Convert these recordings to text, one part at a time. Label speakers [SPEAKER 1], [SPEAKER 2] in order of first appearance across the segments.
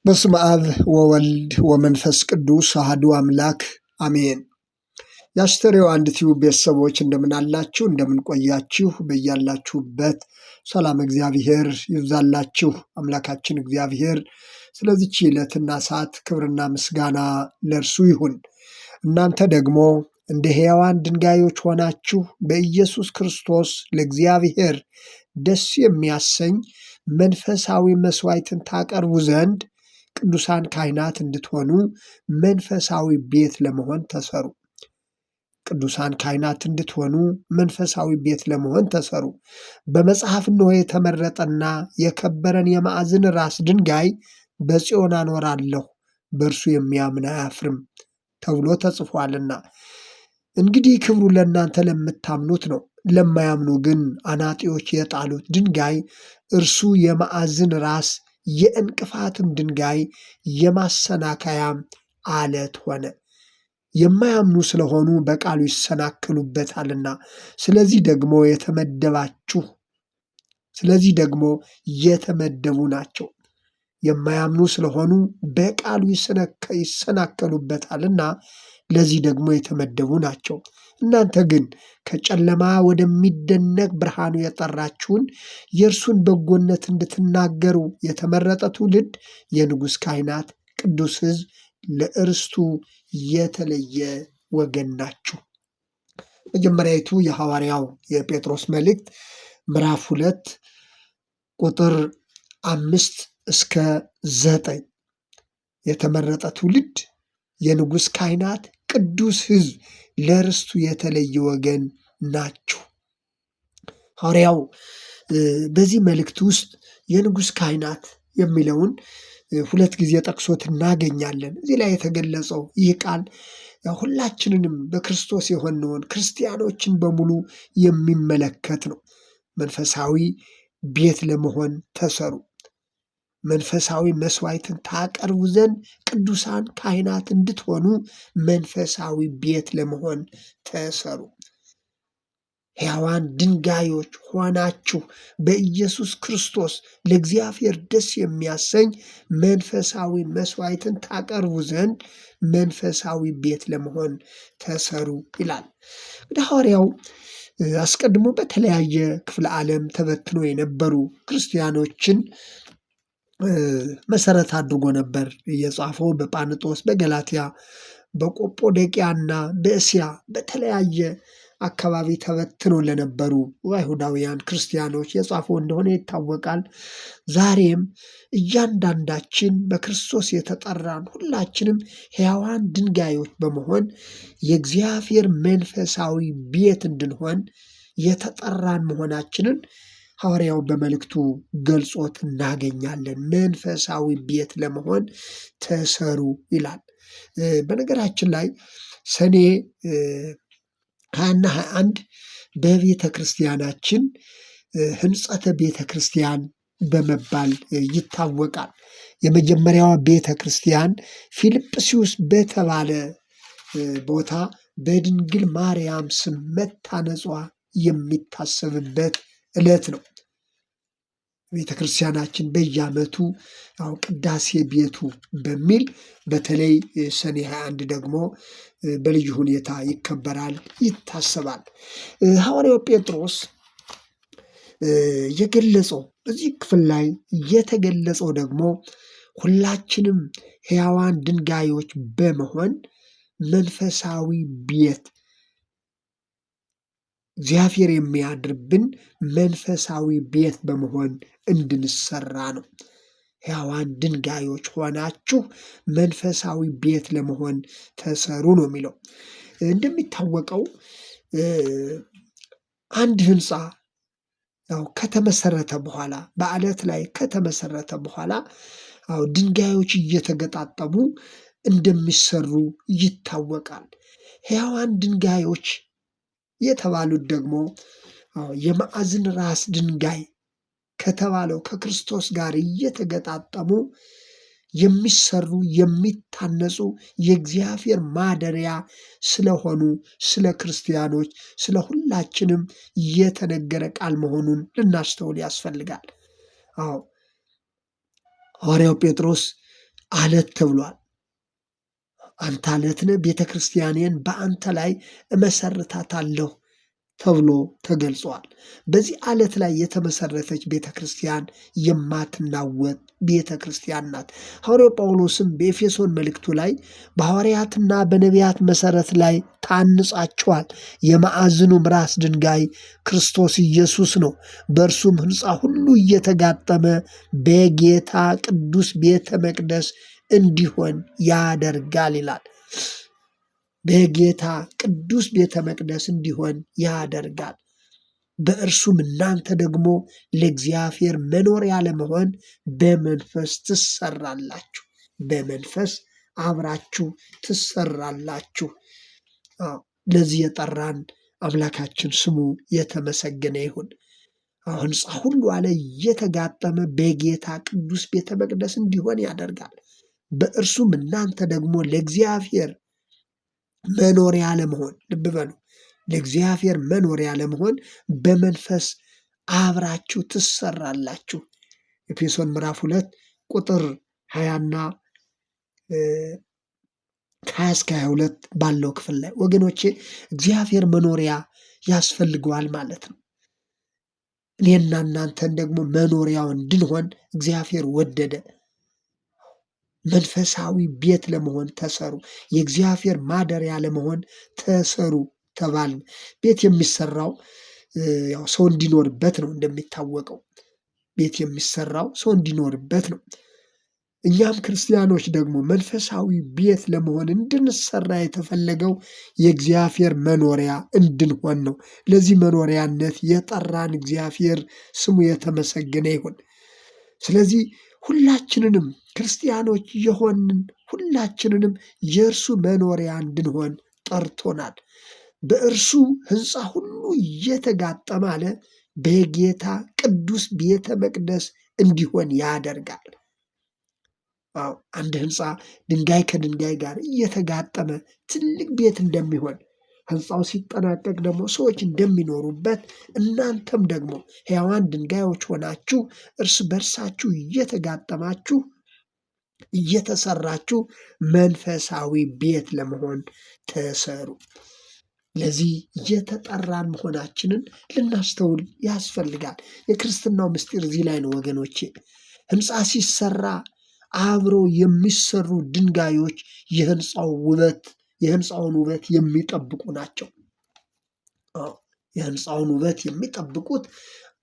[SPEAKER 1] በስመ አብ ወወልድ ወመንፈስ ቅዱስ አሐዱ አምላክ አሜን። የአስተርእዮ አንድ ቲዩብ ቤተሰቦች እንደምን አላችሁ? እንደምን ቆያችሁ? በያላችሁበት ሰላም እግዚአብሔር ይብዛላችሁ። አምላካችን እግዚአብሔር ስለዚህች ዕለትና ሰዓት ክብርና ምስጋና ለእርሱ ይሁን። እናንተ ደግሞ እንደ ሕያዋን ድንጋዮች ሆናችሁ በኢየሱስ ክርስቶስ ለእግዚአብሔር ደስ የሚያሰኝ መንፈሳዊ መስዋዕትን ታቀርቡ ዘንድ ቅዱሳን ካህናት እንድትሆኑ መንፈሳዊ ቤት ለመሆን ተሰሩ። ቅዱሳን ካህናት እንድትሆኑ መንፈሳዊ ቤት ለመሆን ተሰሩ። በመጽሐፍ እነሆ የተመረጠና የከበረን የማዕዘን ራስ ድንጋይ በጽዮን አኖራለሁ፣ በእርሱ የሚያምን አያፍርም ተብሎ ተጽፏልና። እንግዲህ ክብሩ ለእናንተ ለምታምኑት ነው። ለማያምኑ ግን አናጢዎች የጣሉት ድንጋይ እርሱ የማዕዘን ራስ የእንቅፋትም ድንጋይ የማሰናከያም አለት ሆነ። የማያምኑ ስለሆኑ በቃሉ ይሰናከሉበታልና። ስለዚህ ደግሞ የተመደቡ ናቸው። የማያምኑ ስለሆኑ በቃሉ ይሰናከሉበታልና ለዚህ ደግሞ የተመደቡ ናቸው። እናንተ ግን ከጨለማ ወደሚደነቅ ብርሃኑ የጠራችሁን የእርሱን በጎነት እንድትናገሩ የተመረጠ ትውልድ፣ የንጉሥ ካህናት፣ ቅዱስ ሕዝብ፣ ለእርስቱ የተለየ ወገን ናችሁ። መጀመሪያዊቱ የሐዋርያው የጴጥሮስ መልእክት ምዕራፍ 2 ቁጥር 5-9 የተመረጠ ትውልድ፣ የንጉሥ ካህናት፣ ቅዱስ ሕዝብ፣ ለርስቱ የተለየ ወገን ናችሁ። ሐዋርያው በዚህ መልእክት ውስጥ የንጉሥ ካህናት የሚለውን 2 ጊዜ ጠቅሶት እናገኛለን። እዚህ ላይ የተገለጸው ይህ ቃል ሁላችንንም በክርስቶስ የሆነውን ክርስቲያኖችን በሙሉ የሚመለከት ነው። መንፈሳዊ ቤት ለመሆን ተሰሩ። መንፈሳዊ መስዋዕትን ታቀርቡ ዘንድ ቅዱሳን ካህናት እንድትሆኑ መንፈሳዊ ቤት ለመሆን ተሰሩ። ሕያዋን ድንጋዮች ሆናችሁ በኢየሱስ ክርስቶስ ለእግዚአብሔር ደስ የሚያሰኝ መንፈሳዊ መስዋዕትን ታቀርቡ ዘንድ መንፈሳዊ ቤት ለመሆን ተሰሩ ይላል። ወደ ሐዋርያው አስቀድሞ በተለያየ ክፍለ ዓለም ተበትኖ የነበሩ ክርስቲያኖችን መሰረት አድርጎ ነበር የጻፈው። በጳንጦስ፣ በገላትያ፣ በቆጶዶቅያና በእስያ በተለያየ አካባቢ ተበትኖ ለነበሩ አይሁዳውያን ክርስቲያኖች የጻፈው እንደሆነ ይታወቃል። ዛሬም እያንዳንዳችን በክርስቶስ የተጠራን ሁላችንም ሕያዋን ድንጋዮች በመሆን የእግዚአብሔር መንፈሳዊ ቤት እንድንሆን የተጠራን መሆናችንን ሐዋርያው በመልእክቱ ገልጾት እናገኛለን። መንፈሳዊ ቤት ለመሆን ተሰሩ ይላል። በነገራችን ላይ ሰኔ 20 እና 21 በቤተ ክርስቲያናችን ሕንጸተ ቤተ ክርስቲያን በመባል ይታወቃል። የመጀመሪያዋ ቤተ ክርስቲያን ፊልጵስዩስ በተባለ ቦታ በድንግል ማርያም ስም መታነጿ የሚታሰብበት ዕለት ነው። ቤተ ክርስቲያናችን በየዓመቱ ቅዳሴ ቤቱ በሚል በተለይ ሰኔ 21 ደግሞ በልዩ ሁኔታ ይከበራል፣ ይታሰባል። ሐዋርያው ጴጥሮስ የገለጸው በዚህ ክፍል ላይ የተገለጸው ደግሞ ሁላችንም ሕያዋን ድንጋዮች በመሆን መንፈሳዊ ቤት እግዚአብሔር የሚያድርብን መንፈሳዊ ቤት በመሆን እንድንሰራ ነው። ሕያዋን ድንጋዮች ሆናችሁ መንፈሳዊ ቤት ለመሆን ተሰሩ ነው የሚለው። እንደሚታወቀው አንድ ሕንፃ ከተመሰረተ በኋላ በአለት ላይ ከተመሰረተ በኋላ ድንጋዮች እየተገጣጠሙ እንደሚሰሩ ይታወቃል። ሕያዋን ድንጋዮች የተባሉት ደግሞ የማዕዘን ራስ ድንጋይ ከተባለው ከክርስቶስ ጋር እየተገጣጠሙ የሚሰሩ የሚታነጹ የእግዚአብሔር ማደሪያ ስለሆኑ ስለ ክርስቲያኖች ስለ ሁላችንም የተነገረ ቃል መሆኑን ልናስተውል ያስፈልጋል። ሐዋርያው ጴጥሮስ አለት ተብሏል። አንተ አለት ነህ፣ ቤተ ክርስቲያኔን በአንተ ላይ እመሰርታታለሁ ተብሎ ተገልጿል። በዚህ አለት ላይ የተመሰረተች ቤተ ክርስቲያን የማትናወጥ ቤተ ክርስቲያን ናት። ሐዋርያው ጳውሎስም በኤፌሶን መልእክቱ ላይ በሐዋርያትና በነቢያት መሰረት ላይ ታንጻችኋል፣ የማዕዘኑም ራስ ድንጋይ ክርስቶስ ኢየሱስ ነው፣ በእርሱም ሕንፃ ሁሉ እየተጋጠመ በጌታ ቅዱስ ቤተ መቅደስ እንዲሆን ያደርጋል ይላል። በጌታ ቅዱስ ቤተ መቅደስ እንዲሆን ያደርጋል። በእርሱም እናንተ ደግሞ ለእግዚአብሔር መኖሪያ ለመሆን በመንፈስ ትሰራላችሁ። በመንፈስ አብራችሁ ትሰራላችሁ። ለዚህ የጠራን አምላካችን ስሙ የተመሰገነ ይሁን። ሕንፃ ሁሉ አለ እየተጋጠመ በጌታ ቅዱስ ቤተ መቅደስ እንዲሆን ያደርጋል። በእርሱም እናንተ ደግሞ ለእግዚአብሔር መኖሪያ ለመሆን፣ ልብ በሉ፣ ለእግዚአብሔር መኖሪያ ለመሆን በመንፈስ አብራችሁ ትሰራላችሁ። ኤፌሶን ምዕራፍ 2 ቁጥር 20ና 20 እስከ 22 ባለው ክፍል ላይ ወገኖቼ እግዚአብሔር መኖሪያ ያስፈልገዋል ማለት ነው። እኔና እናንተን ደግሞ መኖሪያው እንድንሆን እግዚአብሔር ወደደ። መንፈሳዊ ቤት ለመሆን ተሰሩ፣ የእግዚአብሔር ማደሪያ ለመሆን ተሰሩ ተባልን። ቤት የሚሰራው ያው ሰው እንዲኖርበት ነው። እንደሚታወቀው ቤት የሚሰራው ሰው እንዲኖርበት ነው። እኛም ክርስቲያኖች ደግሞ መንፈሳዊ ቤት ለመሆን እንድንሰራ የተፈለገው የእግዚአብሔር መኖሪያ እንድንሆን ነው። ለዚህ መኖሪያነት የጠራን እግዚአብሔር ስሙ የተመሰገነ ይሁን። ስለዚህ ሁላችንንም ክርስቲያኖች የሆንን ሁላችንንም የእርሱ መኖሪያ እንድንሆን ጠርቶናል። በእርሱ ሕንፃ ሁሉ እየተጋጠመ አለ በጌታ ቅዱስ ቤተ መቅደስ እንዲሆን ያደርጋል። አንድ ሕንፃ ድንጋይ ከድንጋይ ጋር እየተጋጠመ ትልቅ ቤት እንደሚሆን ሕንፃው ሲጠናቀቅ ደግሞ ሰዎች እንደሚኖሩበት እናንተም ደግሞ ሕያዋን ድንጋዮች ሆናችሁ እርስ በርሳችሁ እየተጋጠማችሁ እየተሰራችሁ መንፈሳዊ ቤት ለመሆን ተሰሩ። ለዚህ የተጠራን መሆናችንን ልናስተውል ያስፈልጋል። የክርስትናው ምስጢር እዚህ ላይ ነው ወገኖቼ። ሕንፃ ሲሰራ አብረው የሚሰሩ ድንጋዮች የሕንፃውን ውበት የሚጠብቁ ናቸው። የሕንፃውን ውበት የሚጠብቁት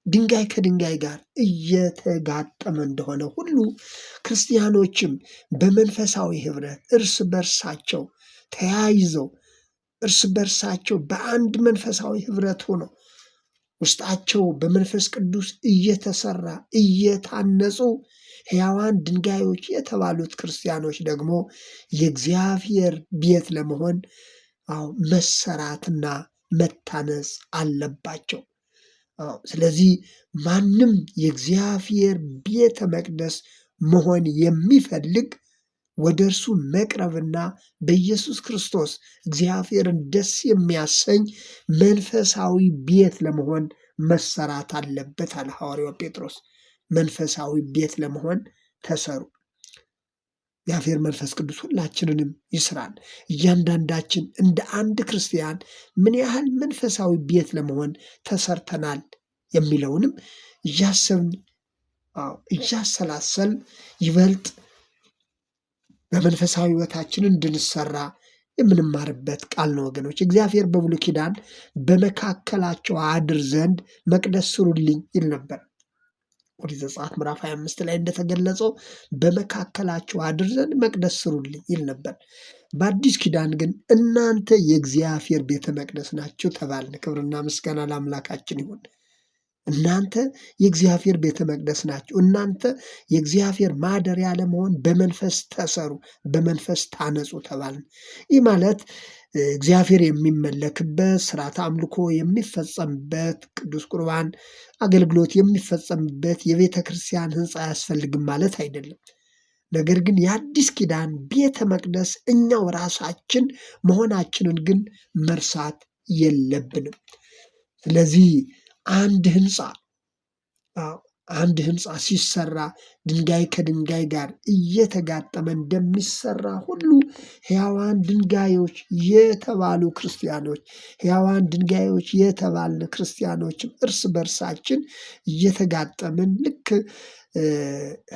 [SPEAKER 1] ድንጋይ ከድንጋይ ጋር እየተጋጠመ እንደሆነ ሁሉ ክርስቲያኖችም በመንፈሳዊ ኅብረት እርስ በርሳቸው ተያይዘው እርስ በርሳቸው በአንድ መንፈሳዊ ኅብረት ሆነው ውስጣቸው በመንፈስ ቅዱስ እየተሰራ እየታነጹ ሕያዋን ድንጋዮች የተባሉት ክርስቲያኖች ደግሞ የእግዚአብሔር ቤት ለመሆን መሰራትና መታነጽ አለባቸው። ስለዚህ ማንም የእግዚአብሔር ቤተ መቅደስ መሆን የሚፈልግ ወደ እርሱ መቅረብና በኢየሱስ ክርስቶስ እግዚአብሔርን ደስ የሚያሰኝ መንፈሳዊ ቤት ለመሆን መሰራት አለበት አለ ሐዋርያው ጴጥሮስ። መንፈሳዊ ቤት ለመሆን ተሰሩ። እግዚአብሔር መንፈስ ቅዱስ ሁላችንንም ይስራን። እያንዳንዳችን እንደ አንድ ክርስቲያን ምን ያህል መንፈሳዊ ቤት ለመሆን ተሰርተናል የሚለውንም እያሰብን እያሰላሰል ይበልጥ በመንፈሳዊ ሕይወታችን እንድንሰራ የምንማርበት ቃል ነው ወገኖች። እግዚአብሔር በብሉይ ኪዳን በመካከላቸው አድር ዘንድ መቅደስ ስሩልኝ ይል ነበር። ኦሪት ዘጸአት ምዕራፍ 25 ላይ እንደተገለጸው በመካከላቸው አድር ዘንድ መቅደስ ስሩልኝ ይል ነበር። በአዲስ ኪዳን ግን እናንተ የእግዚአብሔር ቤተ መቅደስ ናችሁ ተባልን። ክብርና ምስጋና ለአምላካችን ይሁን። እናንተ የእግዚአብሔር ቤተ መቅደስ ናችሁ። እናንተ የእግዚአብሔር ማደሪያ ለመሆን በመንፈስ ተሰሩ፣ በመንፈስ ታነጹ ተባልን። ይህ ማለት እግዚአብሔር የሚመለክበት ስርዓተ አምልኮ የሚፈጸምበት ቅዱስ ቁርባን አገልግሎት የሚፈጸምበት የቤተ ክርስቲያን ሕንፃ አያስፈልግም ማለት አይደለም። ነገር ግን የአዲስ ኪዳን ቤተ መቅደስ እኛው ራሳችን መሆናችንን ግን መርሳት የለብንም። ስለዚህ አንድ ሕንፃ አንድ ህንፃ ሲሰራ ድንጋይ ከድንጋይ ጋር እየተጋጠመ እንደሚሰራ ሁሉ ሕያዋን ድንጋዮች የተባሉ ክርስቲያኖች ሕያዋን ድንጋዮች የተባልን ክርስቲያኖችም እርስ በርሳችን እየተጋጠምን ልክ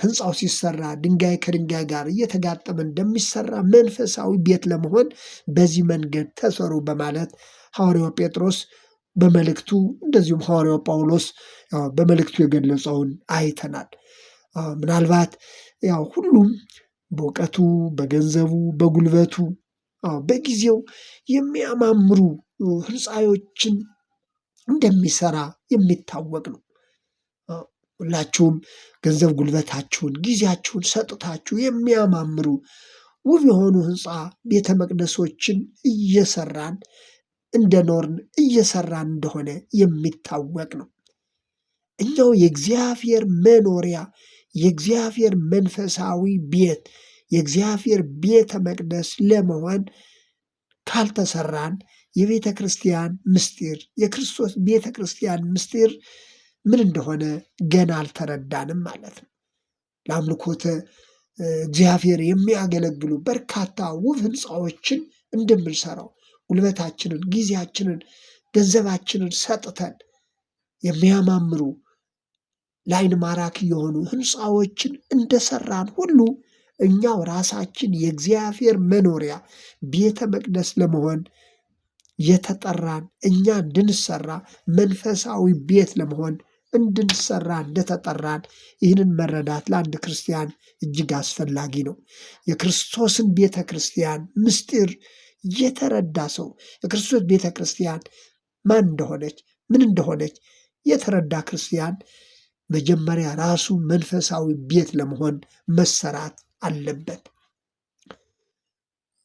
[SPEAKER 1] ህንፃው ሲሰራ ድንጋይ ከድንጋይ ጋር እየተጋጠመ እንደሚሰራ መንፈሳዊ ቤት ለመሆን በዚህ መንገድ ተሰሩ በማለት ሐዋርያው ጴጥሮስ በመልእክቱ እንደዚሁም ሐዋርያው ጳውሎስ በመልእክቱ የገለጸውን አይተናል። ምናልባት ሁሉም በእውቀቱ፣ በገንዘቡ፣ በጉልበቱ፣ በጊዜው የሚያማምሩ ህንፃዎችን እንደሚሰራ የሚታወቅ ነው። ሁላችሁም ገንዘብ ጉልበታችሁን፣ ጊዜያችሁን ሰጥታችሁ የሚያማምሩ ውብ የሆኑ ህንፃ ቤተ መቅደሶችን እየሰራን እንደሆነ የሚታወቅ ነው። እኛው የእግዚአብሔር መኖሪያ የእግዚአብሔር መንፈሳዊ ቤት የእግዚአብሔር ቤተ መቅደስ ለመሆን ካልተሰራን የቤተ ክርስቲያን ምስጢር የክርስቶስ ቤተ ክርስቲያን ምስጢር ምን እንደሆነ ገና አልተረዳንም ማለት ነው። ለአምልኮተ እግዚአብሔር የሚያገለግሉ በርካታ ውብ ህንፃዎችን እንደምንሰራው ጉልበታችንን፣ ጊዜያችንን፣ ገንዘባችንን ሰጥተን የሚያማምሩ ለዓይን ማራኪ የሆኑ ህንፃዎችን እንደሰራን ሁሉ እኛው ራሳችን የእግዚአብሔር መኖሪያ ቤተ መቅደስ ለመሆን የተጠራን እኛ እንድንሰራ መንፈሳዊ ቤት ለመሆን እንድንሰራ እንደተጠራን ይህንን መረዳት ለአንድ ክርስቲያን እጅግ አስፈላጊ ነው። የክርስቶስን ቤተ ክርስቲያን ምስጢር የተረዳ ሰው የክርስቶስ ቤተ ክርስቲያን ማን እንደሆነች ምን እንደሆነች የተረዳ ክርስቲያን መጀመሪያ ራሱ መንፈሳዊ ቤት ለመሆን መሰራት አለበት።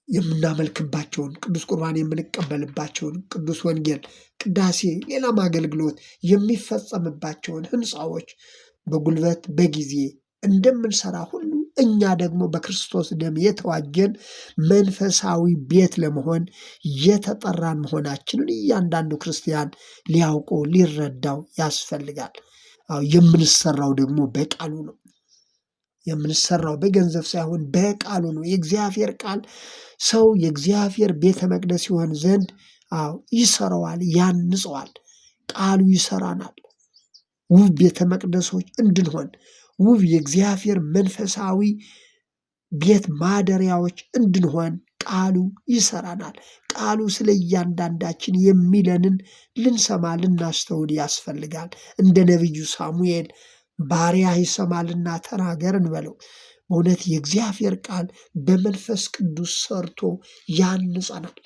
[SPEAKER 1] የምናመልክባቸውን ቅዱስ ቁርባን የምንቀበልባቸውን ቅዱስ ወንጌል፣ ቅዳሴ፣ ሌላም አገልግሎት የሚፈጸምባቸውን ህንፃዎች በጉልበት በጊዜ እንደምንሰራ ሁሉ እኛ ደግሞ በክርስቶስ ደም የተዋጀን መንፈሳዊ ቤት ለመሆን የተጠራን መሆናችንን እያንዳንዱ ክርስቲያን ሊያውቀው ሊረዳው ያስፈልጋል። የምንሰራው ደግሞ በቃሉ ነው። የምንሰራው በገንዘብ ሳይሆን በቃሉ ነው። የእግዚአብሔር ቃል ሰው የእግዚአብሔር ቤተ መቅደስ ይሆን ዘንድ ይሰራዋል፣ ያንጸዋል። ቃሉ ይሰራናል። ውብ ቤተ መቅደሶች እንድንሆን ውብ የእግዚአብሔር መንፈሳዊ ቤት ማደሪያዎች እንድንሆን ቃሉ ይሰራናል። ቃሉ ስለ እያንዳንዳችን የሚለንን ልንሰማ ልናስተውል ያስፈልጋል። እንደ ነቢዩ ሳሙኤል ባሪያ ይሰማልና ተናገር እንበለው። በእውነት የእግዚአብሔር ቃል በመንፈስ ቅዱስ ሰርቶ ያንጸናል፣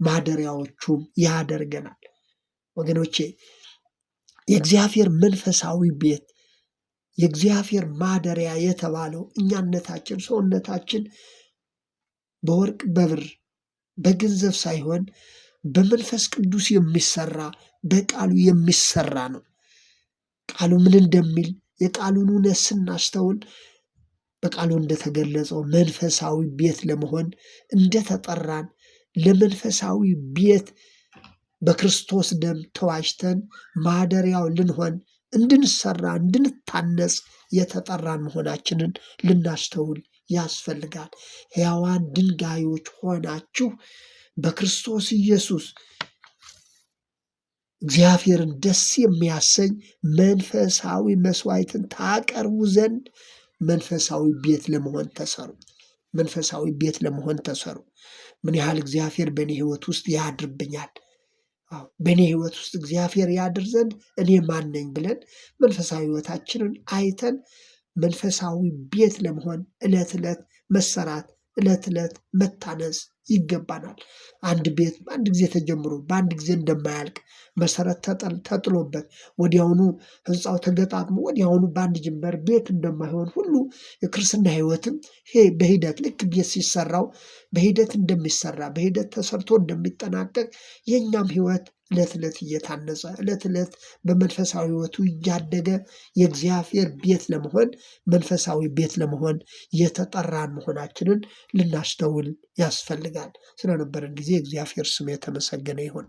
[SPEAKER 1] ማደሪያዎቹም ያደርገናል። ወገኖቼ የእግዚአብሔር መንፈሳዊ ቤት የእግዚአብሔር ማደሪያ የተባለው እኛነታችን ሰውነታችን በወርቅ በብር በገንዘብ ሳይሆን በመንፈስ ቅዱስ የሚሰራ በቃሉ የሚሰራ ነው። ቃሉ ምን እንደሚል የቃሉን እውነት ስናስተውል በቃሉ እንደተገለጸው መንፈሳዊ ቤት ለመሆን እንደተጠራን ለመንፈሳዊ ቤት በክርስቶስ ደም ተዋጅተን ማደሪያው ልንሆን እንድንሰራ እንድንታነጽ የተጠራን መሆናችንን ልናስተውል ያስፈልጋል። ሕያዋን ድንጋዮች ሆናችሁ በክርስቶስ ኢየሱስ እግዚአብሔርን ደስ የሚያሰኝ መንፈሳዊ መስዋዕትን ታቀርቡ ዘንድ መንፈሳዊ ቤት ለመሆን ተሰሩ። መንፈሳዊ ቤት ለመሆን ተሰሩ። ምን ያህል እግዚአብሔር በእኔ ሕይወት ውስጥ ያድርብኛል፣ በእኔ ሕይወት ውስጥ እግዚአብሔር ያድር ዘንድ እኔ ማን ነኝ ብለን መንፈሳዊ ሕይወታችንን አይተን መንፈሳዊ ቤት ለመሆን ዕለት ዕለት መሰራት፣ ዕለት ዕለት መታነጽ ይገባናል። አንድ ቤት በአንድ ጊዜ ተጀምሮ በአንድ ጊዜ እንደማያልቅ መሰረት ተጥሎበት ወዲያውኑ ህንፃው ተገጣጥሞ ወዲያውኑ በአንድ ጀንበር ቤት እንደማይሆን ሁሉ የክርስትና ሕይወትም በሂደት ልክ ቤት ሲሰራው በሂደት እንደሚሰራ በሂደት ተሰርቶ እንደሚጠናቀቅ የእኛም ሕይወት ዕለት ዕለት እየታነጸ ዕለት ዕለት በመንፈሳዊ ሕይወቱ እያደገ የእግዚአብሔር ቤት ለመሆን መንፈሳዊ ቤት ለመሆን የተጠራን መሆናችንን ልናስተውል ያስፈልጋል። ስለነበረን ጊዜ እግዚአብሔር ስም የተመሰገነ ይሁን።